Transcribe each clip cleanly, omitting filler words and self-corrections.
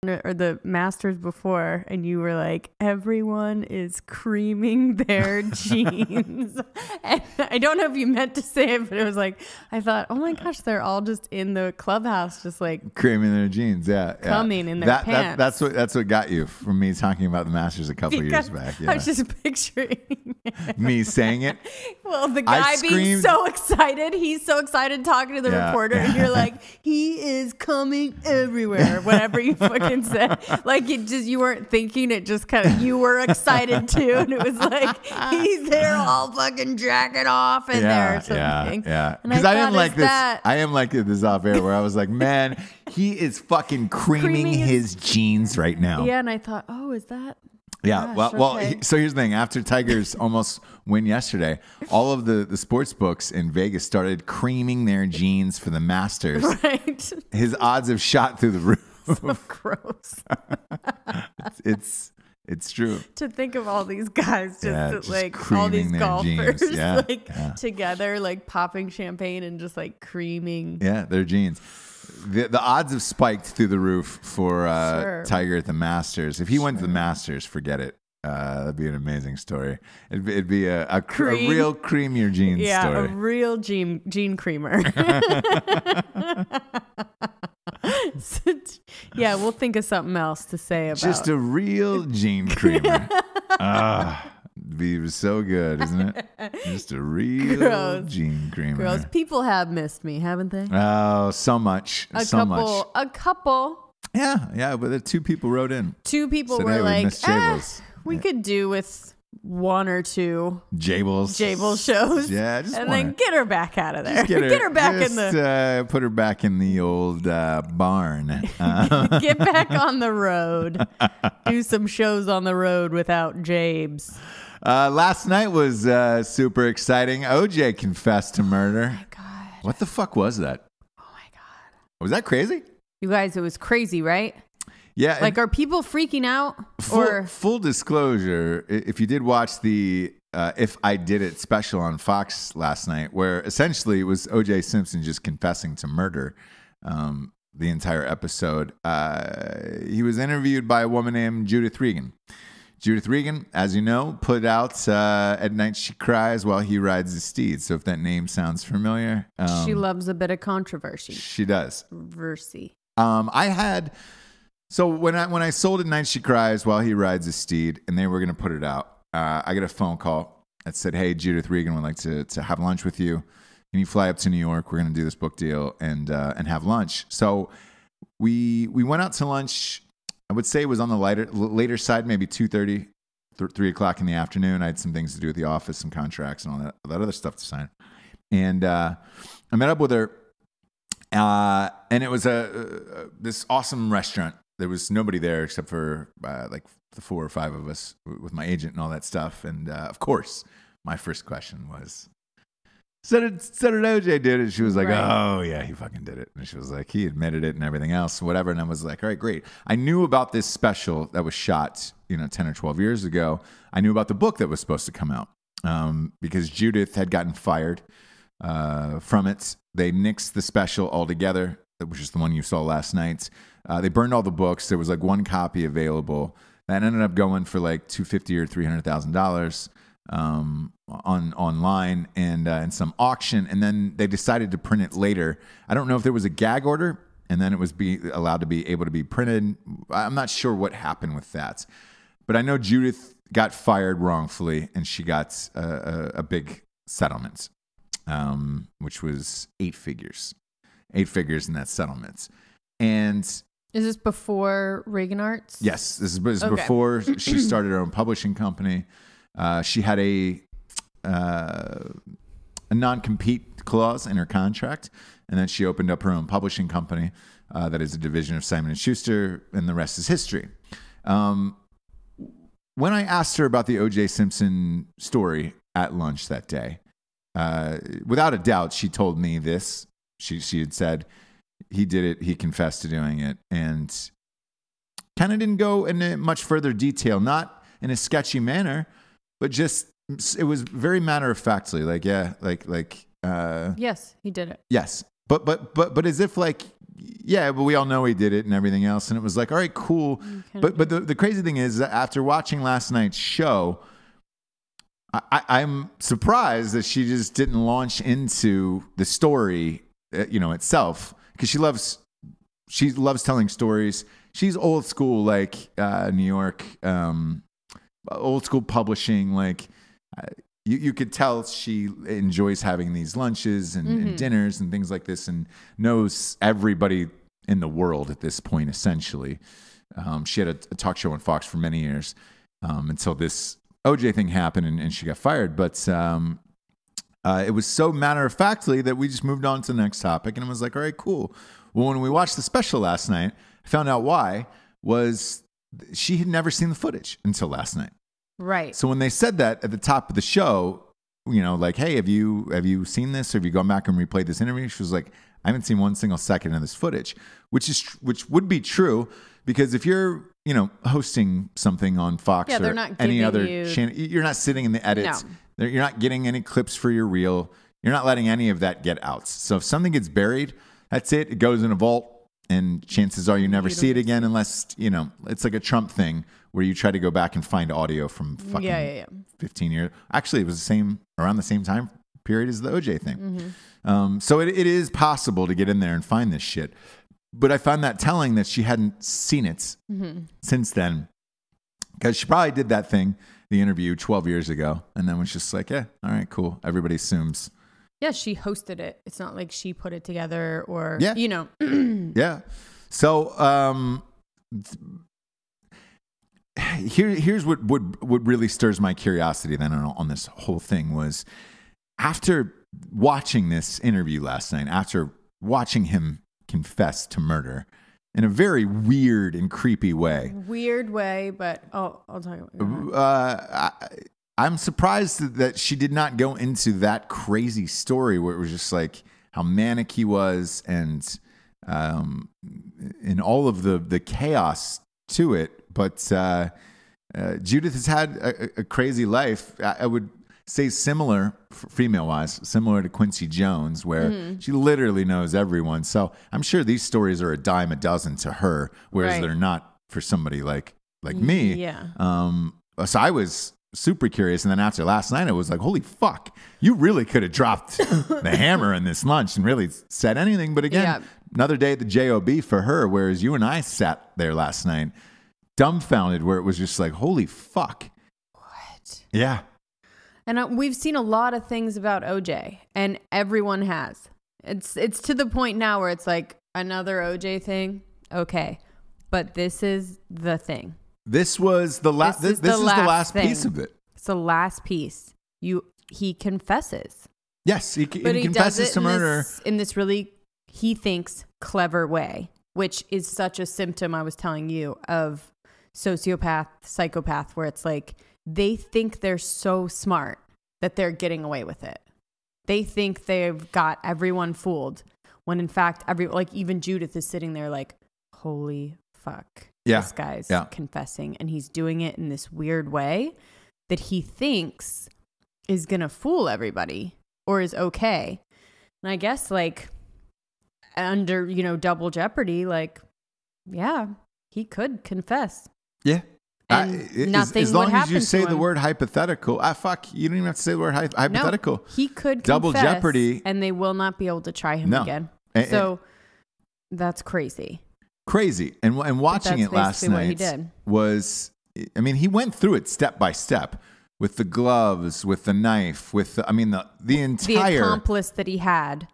or the Masters before, and you were like, everyone is creaming their jeans. And I don't know if you meant to say it, but it was like, I thought, oh my gosh, they're all just in the clubhouse, just like creaming their jeans. Yeah, coming in their pants. That's what got you from me talking about the Masters a couple years back. Yeah. I was just picturing me saying it. Well, the guy being so excited, he's so excited talking to the reporter, and you're like, he is coming everywhere. Whatever you fucking said, like you weren't thinking it, just kind of you were excited too, and it was like he's there all fucking jacking off in there or something. Yeah. Because I am like this. I am like this off air where I was like, man, he is fucking creaming his jeans right now. Yeah, and I thought, oh, is that? Yeah, gosh, well. okay. So here's the thing: after Tigers almost win yesterday, all of the sports books in Vegas started creaming their jeans for the Masters. Right. His odds have shot through the roof. So gross. It's true. To think of all these guys just like all these golfers together, like popping champagne and just like creaming. Yeah, their jeans. The odds have spiked through the roof for Tiger at the Masters. If he went to the Masters, forget it. That'd be an amazing story. It'd be a real cream your jeans story. Yeah, a real gene creamer. Yeah, we'll think of something else to say about. Just a real gene creamer. It'd be so good, isn't it? Just a real gene creamer. Gross. People have missed me, haven't they? Oh, so much. A couple. Yeah, but the two people wrote in. Two people were like, we could do with one or two Jables shows. Yeah, then get her back out of there. Get her back in the put her back in the old barn. Get back on the road. Do some shows on the road without Jabes. Last night was super exciting. OJ confessed to murder. Oh my God. What the fuck was that? Oh my God. Was that crazy? You guys, it was crazy, right? Yeah. Like, are people freaking out? Full disclosure, if you did watch the If I Did It special on Fox last night, where essentially it was O.J. Simpson just confessing to murder the entire episode, he was interviewed by a woman named Judith Regan. Judith Regan, as you know, put out At Night She Cries While He Rides the Steed. So if that name sounds familiar. She loves a bit of controversy. She does. So when I sold At Night She Cries While He Rides a Steed, and they were going to put it out, I got a phone call that said, "Hey, Judith Regan would like to have lunch with you. Can you fly up to New York? We're going to do this book deal and have lunch." So we went out to lunch. I would say it was on the later side, maybe 2:30, 3 o'clock in the afternoon. I had some things to do at the office, some contracts and all that other stuff to sign. And I met up with her, and it was this awesome restaurant. There was nobody there except for like the 4 or 5 of us with my agent and all that stuff. And of course, my first question was, so did OJ did it? She was like, oh, yeah, he fucking did it. And she was like, he admitted it and everything else, whatever. And I was like, all right, great. I knew about this special that was shot, 10 or 12 years ago. I knew about the book that was supposed to come out because Judith had gotten fired from it. They nixed the special altogether, which is the one you saw last night. They burned all the books. There was like one copy available that ended up going for like $250,000 or $300,000 online and some auction. And then they decided to print it later. I don't know if there was a gag order and then it was allowed to be able to be printed. I'm not sure what happened with that, but I know Judith got fired wrongfully and she got a big settlement, which was 8 figures. 8 figures in that settlement. And is this before Reagan Arts? Yes, this is before she started her own publishing company. She had a non-compete clause in her contract, and then she opened up her own publishing company that is a division of Simon & Schuster, and the rest is history. When I asked her about the O.J. Simpson story at lunch that day, without a doubt, she told me this. She had said, he did it, he confessed to doing it, and kind of didn't go into much further detail, not in a sketchy manner, but just, it was very matter-of-factly, yes, he did it. Yes, but as if like yeah, but we all know he did it and everything else. And it was like, all right, cool. But the crazy thing is that after watching last night's show, I'm surprised that she just didn't launch into the story, itself, because she loves telling stories. She's old school, like New York, old school publishing. Like you could tell she enjoys having these lunches and dinners and things like this, and knows everybody in the world at this point. Essentially, she had a talk show on Fox for many years until this OJ thing happened and she got fired. But it was so matter-of-factly that we just moved on to the next topic, and it was like, all right, cool. Well, when we watched the special last night, I found out why was she had never seen the footage until last night. Right. So when they said that at the top of the show, like, hey, have you seen this? Or have you gone back and replayed this interview? She was like, I haven't seen one single second of this footage, which would be true, because if you're hosting something on Fox or any other channel, you're not sitting in the edits. No. You're not getting any clips for your reel. You're not letting any of that get out. So if something gets buried, that's it. It goes in a vault, and chances are you never see it again unless, it's like a Trump thing where you try to go back and find audio from fucking 15 years. Actually, it was around the same time period as the OJ thing. So it is possible to get in there and find this shit. But I found that telling that she hadn't seen it since then, because she probably did that thing, the interview 12 years ago, and then was just like, yeah, all right, cool. Everybody assumes. Yeah, she hosted it. It's not like she put it together or, Yeah. So here's what really stirs my curiosity then on this whole thing was, after watching this interview last night, after watching him confess to murder in a very weird and creepy way. Weird way, but I'll talk about it. I'm surprised that she did not go into that crazy story where it was just like how manic he was and in all of the chaos to it. But Judith has had a crazy life. I would say similar, female-wise, similar to Quincy Jones, where she literally knows everyone. So I'm sure these stories are a dime a dozen to her, whereas they're not for somebody like me. Yeah. So I was super curious, and then after last night, I was like, holy fuck, you really could have dropped the hammer in this lunch and really said anything. But again, another day at the JOB for her, whereas you and I sat there last night dumbfounded, where it was just like, holy fuck. What? Yeah. And we've seen a lot of things about OJ, and everyone has. It's to the point now where it's like, another OJ thing, okay, but this is the thing. This was the last. This is the last piece of it. It's the last piece. He confesses. Yes, he confesses to murder in this really, he thinks, clever way, which is such a symptom, I was telling you, of sociopath, psychopath, where it's like, they think they're so smart that they're getting away with it. They think they've got everyone fooled, when in fact, even Judith is sitting there like, holy fuck, this guy's confessing, and he's doing it in this weird way that he thinks is gonna fool everybody or is okay. And I guess under double jeopardy, he could confess. Yeah. Nothing as long would as happen you say to the him. word hypothetical. Fuck, you don't even have to say the word hypothetical. No, he could double confess, jeopardy, and they will not be able to try him again. So that's crazy. Crazy. And watching it last night was, he went through it step by step with the gloves, with the knife, with the entire accomplice that he had,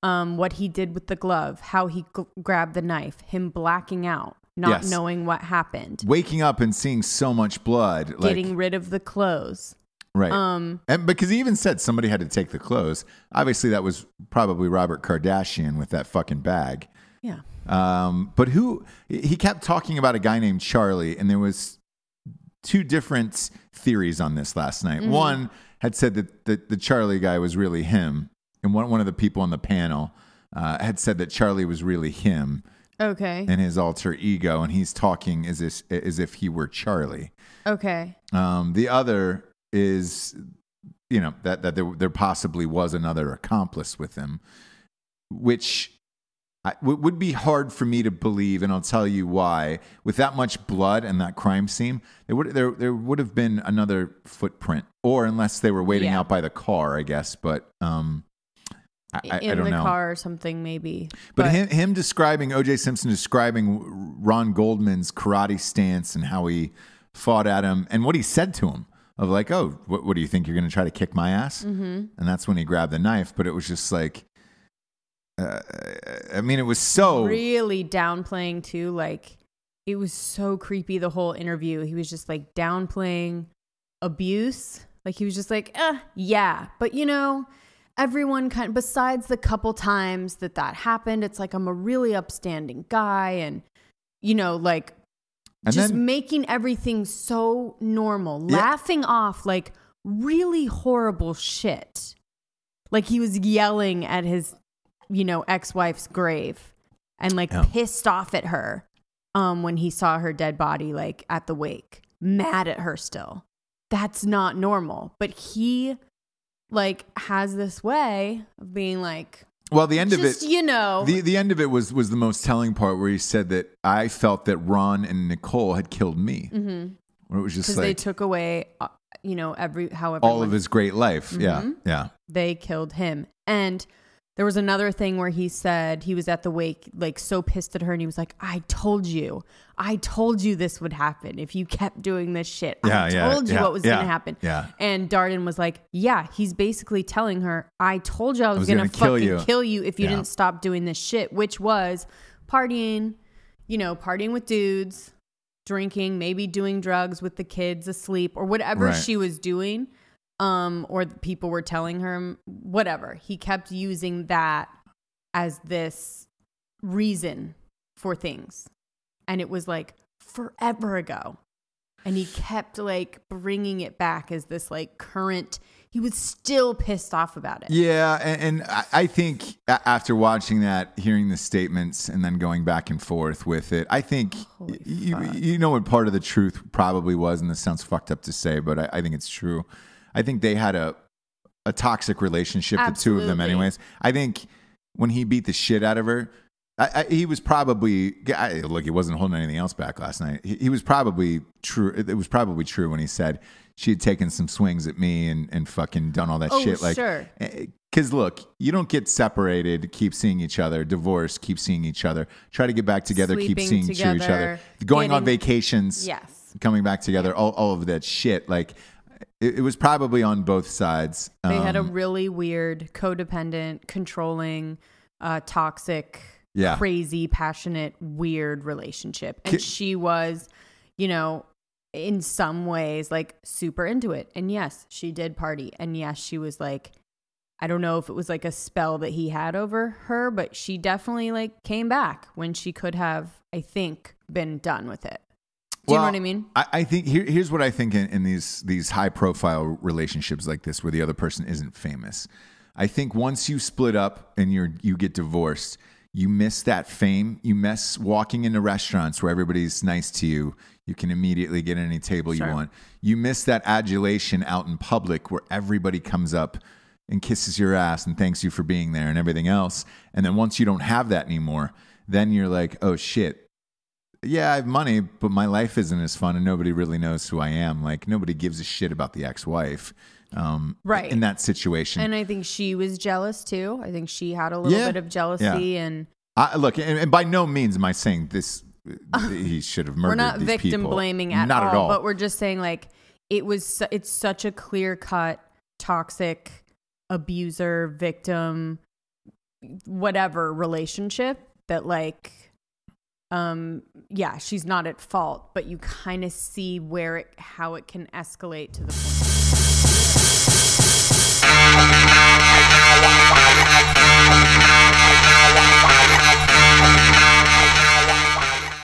what he did with the glove, how he grabbed the knife, him blacking out. Not knowing what happened. Waking up and seeing so much blood. Getting rid of the clothes. Right. And because he even said somebody had to take the clothes. Obviously, that was probably Robert Kardashian with that fucking bag. Yeah. But he kept talking about a guy named Charlie, and there was two different theories on this last night. Mm-hmm. One had said that the Charlie guy was really him, and one of the people on the panel had said that Charlie was really him. Okay. And his alter ego, and he's talking as if he were Charlie. Okay. The other is, that there possibly was another accomplice with him, which would be hard for me to believe, and I'll tell you why. With that much blood and that crime scene, there would have been another footprint, or unless they were waiting out by the car, I guess. But I don't know. In the car or something, maybe. But him describing, O.J. Simpson describing Ron Goldman's karate stance and how he fought at him and what he said to him of like, oh, what do you think? You're going to try to kick my ass? Mm-hmm. And that's when he grabbed the knife. But it was just like, I mean, it was so really downplaying too. Like, it was so creepy. The whole interview, he was just like downplaying abuse. Like, he was just like, yeah, but you know, everyone kind of, besides the couple times that happened, it's like, I'm a really upstanding guy, and you know, like, and just making everything so normal, laughing off like really horrible shit. Like, he was yelling at his, you know, ex-wife's grave and like pissed off at her when he saw her dead body, like at the wake, mad at her still. That's not normal. But he like has this way of being like, well, the end of it, you know, the end of it was the most telling part, where he said that I felt that Ron and Nicole had killed me. Mm-hmm. Where it was just like, they took away, you know, all of his great life. Mm-hmm. Yeah. They killed him. And there was another thing where he said he was at the wake, like so pissed at her, and he was like, I told you this would happen if you kept doing this shit. I told you what was going to happen. Yeah. And Darden was like, yeah, he's basically telling her, I told you I was going to fucking kill you if you didn't stop doing this shit, which was partying, you know, partying with dudes, drinking, maybe doing drugs with the kids asleep or whatever she was doing. Or people were telling her, whatever. He kept using that as this reason for things. And it was like forever ago. And he kept like bringing it back as this like current, he was still pissed off about it. Yeah. And I think after watching that, hearing the statements and then going back and forth with it, I think, you know what part of the truth probably was, and this sounds fucked up to say, but I think it's true. I think they had a toxic relationship, Absolutely. The two of them anyways. I think when he beat the shit out of her, he was probably, look, he wasn't holding anything else back last night. He was probably true. It was probably true when he said she had taken some swings at me and fucking done all that shit. Like, sure. Because look, you don't get separated, keep seeing each other, divorce, keep seeing each other, try to get back together, Sleeping keep seeing together, each other, going on vacations, coming back together, all of that shit. Like, it was probably on both sides. They had a really weird, codependent, controlling, toxic, crazy, passionate, weird relationship. And she was, you know, in some ways like super into it. And yes, she did party. And yes, she was like, I don't know if it was like a spell that he had over her, but she definitely like came back when she could have, I think, been done with it. Do you know what I mean? I think here's what I think in these high profile relationships like this, where the other person isn't famous. I think once you split up and you get divorced, you miss that fame. You miss walking into restaurants where everybody's nice to you. You can immediately get any table you want. You miss that adulation out in public where everybody comes up and kisses your ass and thanks you for being there and everything else. And then once you don't have that anymore, then you're like, oh shit. Yeah, I have money, but my life isn't as fun and nobody really knows who I am. Like, nobody gives a shit about the ex-wife in that situation. And I think she was jealous too. I think she had a little bit of jealousy. And look, and by no means am I saying this, he should have murdered these people. We're not victim blaming at all, but we're just saying like, it's such a clear-cut, toxic, abuser, victim, whatever relationship that like, she's not at fault, but you kind of see how it can escalate to the point.